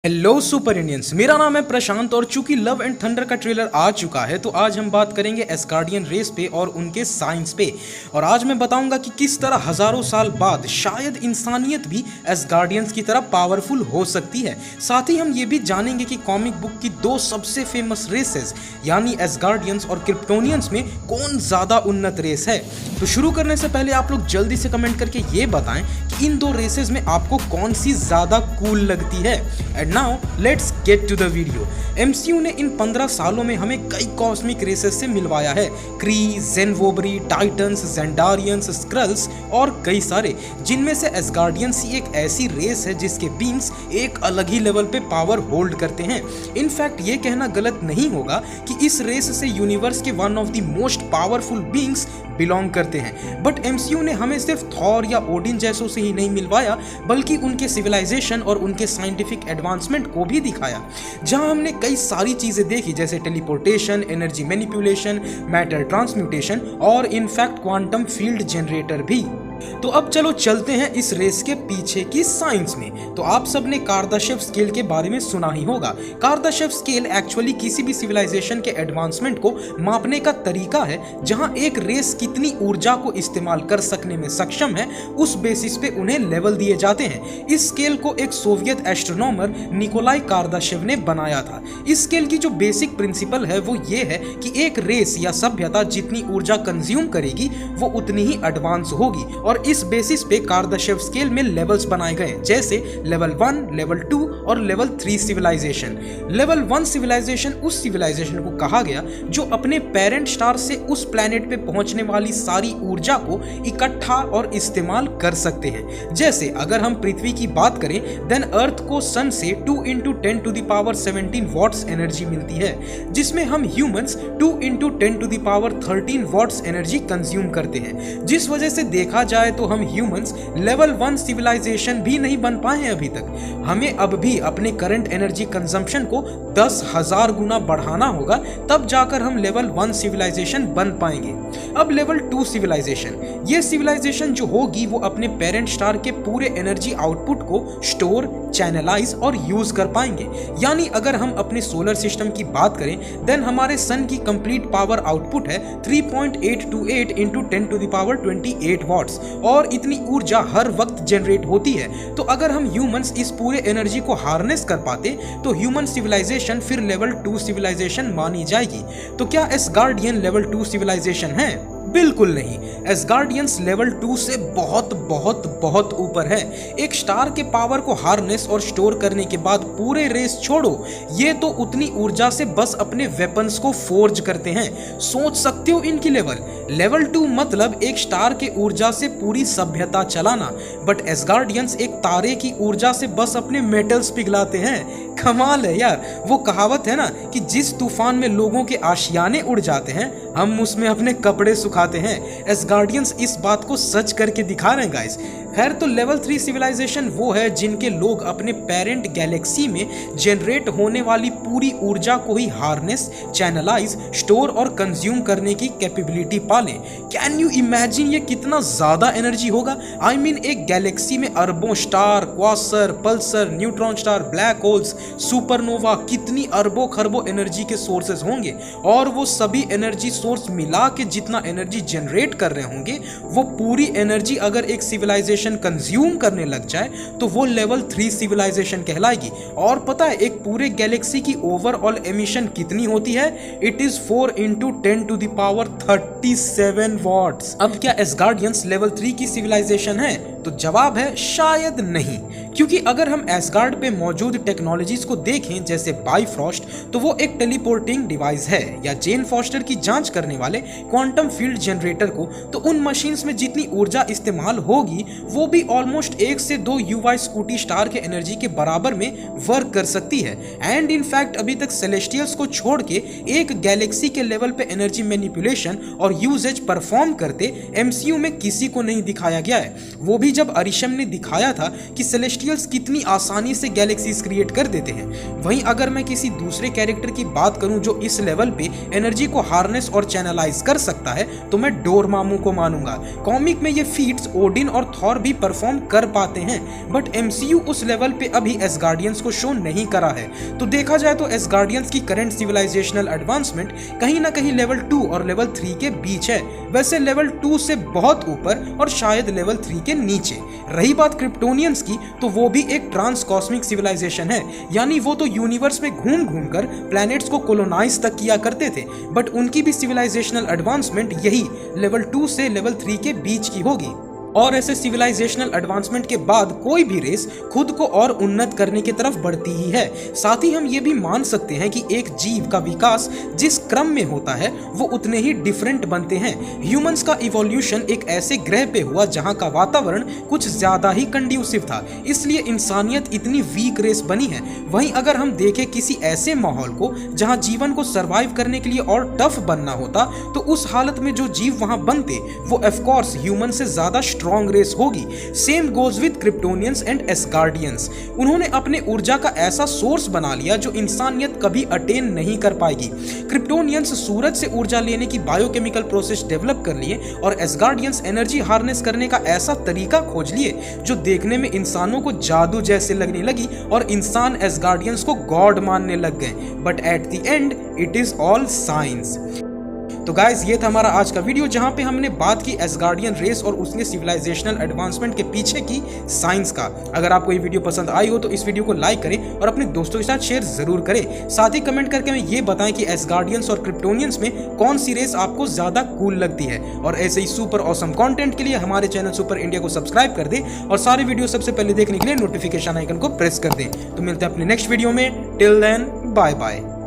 Hello super Indians, मेरा नाम है प्रशांत और चूंकि लव एंड थंडर का ट्रेलर आ चुका है तो आज हम बात करेंगे एस्गार्डियन रेस पे और उनके साइंस पे। और आज मैं बताऊंगा कि किस तरह हजारों साल बाद शायद इंसानियत भी एस्गार्डियंस की तरह पावरफुल हो सकती है। साथ ही हम ये भी जानेंगे कि कॉमिक बुक की दो सबसे फेमस रेसेस यानी एस्गार्डियंस और क्रिप्टोनियंस में कौन ज्यादा उन्नत रेस है। तो शुरू करने से पहले आप लोग जल्दी से कमेंट करके ये बताएं कि इन दो रेसेस में आपको कौन सी ज्यादा कूल लगती है। And now let's get to the video. MCU ने इन 15 सालों में हमें कई कॉस्मिक रेसेस से मिलवाया है। क्री, जेनवोबरी, टाइटन्स, जेंडारियंस, स्क्रल्स और कई सारे, जिनमें से एस्गार्डियंस ही एक ऐसी रेस है जिसके बींग्स एक अलग ही लेवल पे पावर होल्ड करते हैं। इनफैक्ट ये कहना गलत नहीं होगा कि इस रेस से यूनिवर्स के one of the most powerful beings belong करते हैं। बट एमसीयू ने हमें सिर्फ थॉर या ओडिन जैसों से ही नहीं मिलवाया बल्कि उनके सिविलाइजेशन और उनके साइंटिफिक एडवांसमेंट को भी दिखाया, जहां हमने कई सारी चीजें देखी जैसे teleportation, energy manipulation, matter transmutation और इनफैक्ट क्वांटम फील्ड जनरेटर भी। तो अब चलो चलते हैं इस रेस के पीछे की साइंस में। तो आप सबने कार्दाशेव स्केल के बारे में सुना ही होगा। कार्दाशेव स्केल एक्चुअली किसी भी सिविलाइजेशन के एडवांसमेंट को मापने का तरीका है, जहां एक रेस कितनी ऊर्जा को इस्तेमाल कर सकने में सक्षम है उस बेसिस पे उन्हें लेवल दिए जाते हैं। इस स्केल को एक सोवियत एस्ट्रोनॉमर निकोलाई कार्दाशेव ने बनाया था। इस स्केल की जो बेसिक प्रिंसिपल है वो ये है कि एक रेस या सभ्यता जितनी ऊर्जा कंज्यूम करेगी वो उतनी ही एडवांस होगी। और इस बेसिस पे कार्दाशेव स्केल में लेवल्स बनाए गए जैसे लेवल 1, लेवल 2 और लेवल 3 सिविलाइजेशन। लेवल 1 सिविलाइजेशन उस सिविलाइजेशन को कहा गया जो अपने पेरेंट स्टार से उस प्लेनेट पे पहुंचने वाली सारी ऊर्जा को इकट्ठा और इस्तेमाल कर सकते हैं। जैसे अगर हम पृथ्वी की बात करें देन अर्थ को सन से 2 × 10⁻17 वॉट्स एनर्जी मिलती है, जिसमें हम ह्यूमंस 2 × 10⁻13 वॉट्स एनर्जी कंज्यूम करते हैं। जिस वजह से देखा जाए तो हम ह्यूमंस लेवल 1 सिविलाइजेशन भी नहीं बन पाए हैं अभी तक। हमें अब भी अपने करंट एनर्जी कंजम्पशन को 10,000 गुना बढ़ाना होगा, तब जाकर हम लेवल 1 सिविलाइजेशन बन पाएंगे। अब लेवल 2 सिविलाइजेशन, ये सिविलाइजेशन जो होगी वो अपने पेरेंट स्टार के पूरे एनर्जी आउटपुट को स्टोर, चैनलाइज और यूज कर पाएंगे। यानी अगर हम अपने सोलर सिस्टम की बात करें देन हमारे सन की कंप्लीट पावर आउटपुट है 3.828 × 10⁻28 वॉट्स और इतनी ऊर्जा हर वक्त जनरेट होती है। तो अगर हम ह्यूमंस इस पूरे एनर्जी को हार्नेस कर पाते तो ह्यूमन सिविलाइजेशन फिर लेवल 2 सिविलाइजेशन मानी जाएगी। तो क्या एस्गार्डियन लेवल 2 सिविलाइजेशन है? बिल्कुल नहीं। एस्गार्डियंस लेवल 2 से बहुत बहुत बहुत ऊपर है। एक स्टार के पावर को हार्नेस और स्टोर करने के बाद पूरे रेस छोड़ो, ये तो उतनी ऊर्जा से बस अपने वेपन्स को फोर्ज करते हैं। सोच सकते हो इनकी लेवल 2 मतलब एक स्टार के ऊर्जा से पूरी सभ्यता चलाना। बट एस्गार्डियंस एक तारे की ऊर्जा से बस अपने मेटल्स पिघलाते हैं। कमाल है यार। वो कहावत है ना कि जिस तूफान में लोगों के आशियाने उड़ जाते हैं हम उसमें अपने कपड़े सुखाते हैं। एस्गार्डियंस इस बात को सच करके दिखा रहे हैं गाइस। खैर, तो लेवल 3 सिविलाइजेशन वो है जिनके लोग अपने पेरेंट गैलेक्सी में जनरेट होने वाली पूरी ऊर्जा को ही हार्नेस, चैनलाइज, स्टोर और कंज्यूम करने की कैपेबिलिटी पालें। कैन यू इमेजिन ये कितना ज्यादा एनर्जी होगा? आई मीन एक गैलेक्सी में अरबों star, Quasar, Pulsar, neutron star, black holes, supernova, कितनी अरबों खरबों एनर्जी के सोर्सेज होंगे और वो सभी एनर्जी सोर्स मिला के जितना एनर्जी जनरेट कर रहे होंगे वो पूरी एनर्जी अगर एक सिविलाइजेशन कंज्यूम करने लग जाए तो वो लेवल 3 सिविलाइजेशन कहलाएगी। और पता है एक पूरे गैलेक्सी की ओवरऑल एमिशन कितनी होती है? It is 4 × 10⁻37 watts. अब क्या एस्गार्डियंस लेवल 3 की सिविलाइजेशन है? तो जवाब है शायद नहीं, क्योंकि अगर हम एस्गार्ड पे मौजूद टेक्नोलॉजीज को देखें जैसे बाइफ्रॉस्ट तो वो एक टेलीपोर्टिंग डिवाइस है, या जेन फॉस्टर की जांच करने वाले क्वांटम फील्ड जनरेटर को, तो उन मशीन्स में जितनी ऊर्जा इस्तेमाल होगी वो भी ऑलमोस्ट 1 से 2 यूवाई स्कूटी स्टार के एनर्जी के बराबर में वर्क कर सकती है। एंड इनफैक्ट अभी तक सेलेस्टियल्स को छोड़ के एक गैलेक्सी के लेवल पे एनर्जी मैनिपुलेशन और यूजेज परफॉर्म करते एमसीयू में किसी को नहीं दिखाया गया है। वो भी जब अरिशम ने दिखाया था कि सेलेस्टियल सेलेस्टियल्स कितनी आसानी से गैलेक्सीज क्रिएट कर देते हैं। वहीं अगर मैं किसी दूसरे कैरेक्टर की बात करूं जो इस लेवल पे एनर्जी को हार्नेस और चैनलाइज कर सकता है तो मैं डोरमामू को मानूंगा। कॉमिक में ये फीट्स ओडिन और थॉर भी परफॉर्म कर पाते हैं, बट एमसीयू उस लेवल पे अभी एसगार्डियंस को शो नहीं करा है। तो देखा जाए तो एसगार्डियंस की करंट सिविलाइजेशनल एडवांसमेंट कहीं ना कहीं लेवल 2 और लेवल 3 के बीच है। वैसे लेवल 2 से बहुत ऊपर और शायद लेवल 3 के नीचे। रही बात क्रिप्टोनियंस की, तो वो भी एक ट्रांस कॉस्मिक सिविलाइजेशन है, यानी वो तो यूनिवर्स में घूम घूम कर प्लैनेट्स को कोलोनाइज तक किया करते थे, बट उनकी भी सिविलाइजेशनल एडवांसमेंट यही लेवल 2 से लेवल 3 के बीच की होगी। और ऐसे सिविलाइजेशनल एडवांसमेंट के बाद कोई भी रेस खुद को और उन्नत करने की तरफ बढ़ती ही है। साथ ही हम ये भी मान सकते हैं कि एक जीव का विकास जिस क्रम में होता है वो उतने ही डिफरेंट बनते हैं। ह्यूमंस का इवोल्यूशन एक ऐसे ग्रह पे हुआ जहां का वातावरण कुछ ज्यादा ही कंड्यूसिव था, इसलिए इंसानियत इतनी वीक रेस बनी है। वहीं अगर हम देखें किसी ऐसे माहौल को जहां जीवन को सर्वाइव करने के लिए और टफ बनना होता, तो उस हालत में जो जीव वहां बनते वो ऑफ कोर्स ह्यूमन से ज्यादा स्ट्रॉन्ग रेस होगी। Same goes with Kryptonians and Asgardians. उन्होंने अपने ऊर्जा का ऐसा सोर्स बना लिया जो इंसानियत कभी अटेन नहीं कर पाएगी। क्रिप्टोनियंस सूरज से ऊर्जा लेने की बायोकेमिकल प्रोसेस डेवलप कर लिए और एसगार्डियंस एनर्जी हार्नेस करने का ऐसा तरीका खोज लिए जो देखने में इंसानों को जादू जैसे लगने लगी और इंसान एसगार्डियंस को गॉड मानने लग गए। But at the end it is all science. तो गाइज ये था हमारा आज का वीडियो जहां पे हमने बात की एसगार्डियन रेस और उसके सिविलाइजेशनल एडवांसमेंट के पीछे की साइंस का। अगर आपको ये वीडियो पसंद आई हो तो इस वीडियो को लाइक करें और अपने दोस्तों के साथ शेयर जरूर करें। साथ ही कमेंट करके हमें ये बताएं कि एसगार्डियंस और क्रिप्टोनियंस में कौन सी रेस आपको ज्यादा कूल लगती है। और ऐसे ही सुपर ऑसम कंटेंट के लिए हमारे चैनल सुपर इंडिया को सब्सक्राइब कर दें और सारे वीडियो सबसे पहले देखने के लिए नोटिफिकेशन आइकन को प्रेस कर दें। तो मिलते हैं अपने नेक्स्ट वीडियो में। Till then bye bye.